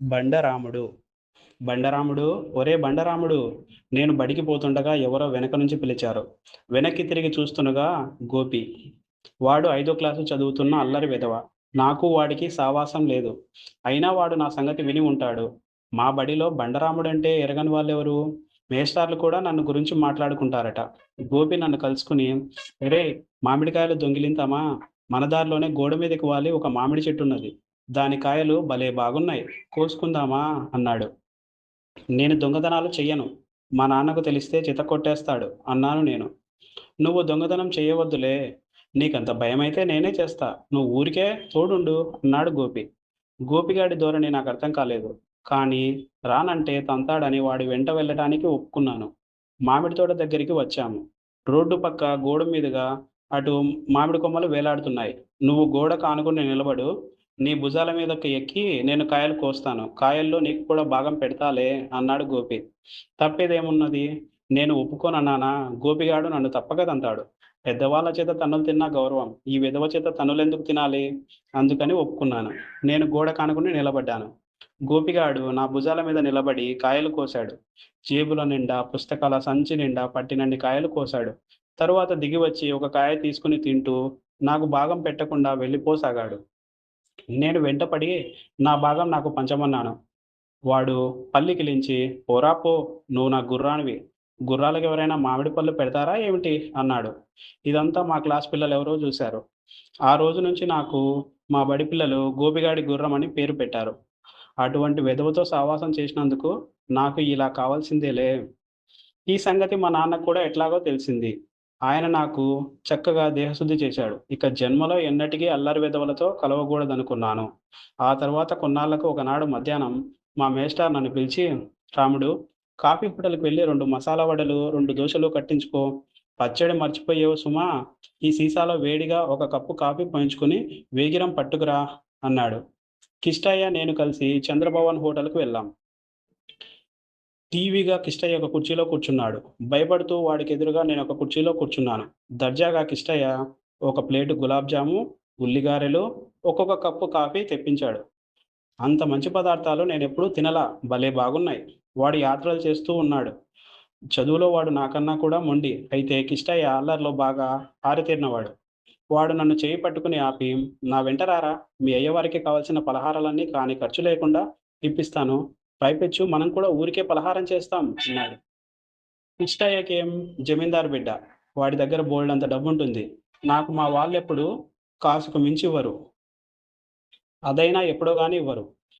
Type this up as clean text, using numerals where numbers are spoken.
బండరాముడు. బండరాముడు, ఒరే బండరాముడు! నేను బడికి పోతుండగా ఎవరో వెనక నుంచి పిలిచారు. వెనక్కి తిరిగి చూస్తుండగా గోపి. వాడు 5వ క్లాసు చదువుతున్న అల్లరి వెధవ. నాకు వాడికి సావాసం లేదు. అయినా వాడు నా సంగతి విని ఉంటాడు. మా బడిలో బండరాముడంటే ఎరగని వాళ్ళెవరు? మేస్టార్లు కూడా నన్ను గురించి మాట్లాడుకుంటారట. గోపి నన్ను కలుసుకుని, "ఒరేయ్! మామిడికాయలు దొంగిలింతామా? మన దారిలోనే గోడ మీదకి వాలి ఒక మామిడి చెట్టున్నది. దాని కాయలు భలే బాగున్నాయి. కోసుకుందామా?" అన్నాడు. నేను దొంగతనాలు చెయ్యను. మా నాన్నకు తెలిస్తే చితక్కొట్టేస్తాడు అన్నాను నేను. నువ్వు దొంగతనం చెయ్యవద్దులే. నీకంత భయమైతే నేనే చేస్తా. నువ్వు ఊరికే తోడుండు అన్నాడు గోపి. గోపిగాడి ధోరణి నాకర్థం కాలేదు. కానీ రానంటే తంతాడని వాడి వెంట వెళ్ళటానికి ఒప్పుకున్నాను. మామిడి తోట దగ్గరికి వచ్చాము. రోడ్డు పక్క గోడ మీదుగా అటు మామిడి కొమ్మలు వేలాడుతున్నాయి. నువ్వు గోడకు ఆనుకుని నిలబడు. నీ భుజాల మీదకి ఎక్కి నేను కాయలు కోస్తాను. కాయల్లో నీకు కూడా భాగం పెడతాలే అన్నాడు గోపి. తప్పేదేమున్నది? నేను ఒప్పుకోనన్నానా? గోపిగాడు నన్ను తప్పక తంతాడు. పెద్దవాళ్ళ చేత తన్నులు తిన్నా గౌరవం. ఈ విధవ చేత తన్నులెందుకు తినాలి? అందుకని ఒప్పుకున్నాను. నేను గోడ కానుకుని నిలబడ్డాను. గోపిగాడు నా భుజాల మీద నిలబడి కాయలు కోశాడు. జేబుల నిండా, పుస్తకాల సంచి నిండా పట్టినన్ని కాయలు కోశాడు. తరువాత దిగి వచ్చి ఒక కాయ తీసుకుని తింటూ నాకు భాగం పెట్టకుండా వెళ్ళిపోసాగాడు. నేను వెంటపడి నా భాగం నాకు పంచమన్నాను. వాడు పల్లికిలించి, "పోరా పో! నువ్వు నా గుర్రానివి. గుర్రాలకెవరైనా మామిడి పళ్ళు పెడతారా ఏమిటి?" అన్నాడు. ఇదంతా మా క్లాస్ పిల్లలెవరో జూశారు. ఆ రోజు నుంచి నాకు మా బడి పిల్లలు గోపిగాడి గుర్రం అని పేరు పెట్టారు. అటువంటి వెధవతో సావాసం చేసినందుకు నాకు ఇలా కావాల్సిందేలే. ఈ సంగతి మా నాన్నకు కూడా ఎట్లాగో తెలిసింది. ఆయన నాకు చక్కగా దేహశుద్ధి చేశాడు. ఇక జన్మలో ఎన్నటికీ అల్లరి వెధవలతో కలవకూడదనుకున్నాను. ఆ తర్వాత కొన్నాళ్ళకు ఒకనాడు మధ్యాహ్నం మా మేస్టారు నన్ను పిలిచి, "రాముడు, కాఫీ హోటల్‌కి వెళ్లి 2 మసాలా వడలు, 2 దోసెలు కట్టించుకో. పచ్చడి మర్చిపోయావు సుమా! ఈ సీసాలో వేడిగా ఒక కప్పు కాఫీ పోయించుకొని వేగిరం పట్టుకురా" అన్నాడు. కిష్టయ్య, నేను కలిసి చంద్రభవన్ హోటల్‌కి వెళ్ళాం. టీవీగా కిష్టయ్య ఒక కుర్చీలో కూర్చున్నాడు. భయపడుతూ వాడికెదురుగా నేనొక కుర్చీలో కూర్చున్నాను. దర్జాగా కిష్టయ్య ఒక ప్లేటు గులాబ్ జాము, ఉల్లిగారెలు, ఒక్కొక్క కప్పు కాఫీ తెప్పించాడు. అంత మంచి పదార్థాలు నేనెప్పుడూ తినలా. భలే బాగున్నాయి. వాడు యాత్రలు చేస్తూ ఉన్నాడు. చదువులో వాడు నాకన్నా కూడా మొండి. అయితే కిష్టయ్య అల్లరిలో బాగా ఆరితేరినవాడు. వాడు నన్ను చెయ్యి పట్టుకుని ఆపి, "నా వెంట రారా! మీ అయ్యవారికి కావాల్సిన పలహారాలన్నీ కాని ఖర్చు లేకుండా ఇప్పిస్తాను. పైపెచ్చు మనం కూడా ఊరికే పలహారం చేస్తాం" అన్నాడు. కిష్టయ్యకేం జమీందారు బిడ్డ. వాడి దగ్గర బోలెడంత డబ్బుంటుంది. నాకు మా వాళ్ళెప్పుడు కాసుకు మించి ఇవ్వరు. అదైనా ఎప్పుడో గాని ఇవ్వరు.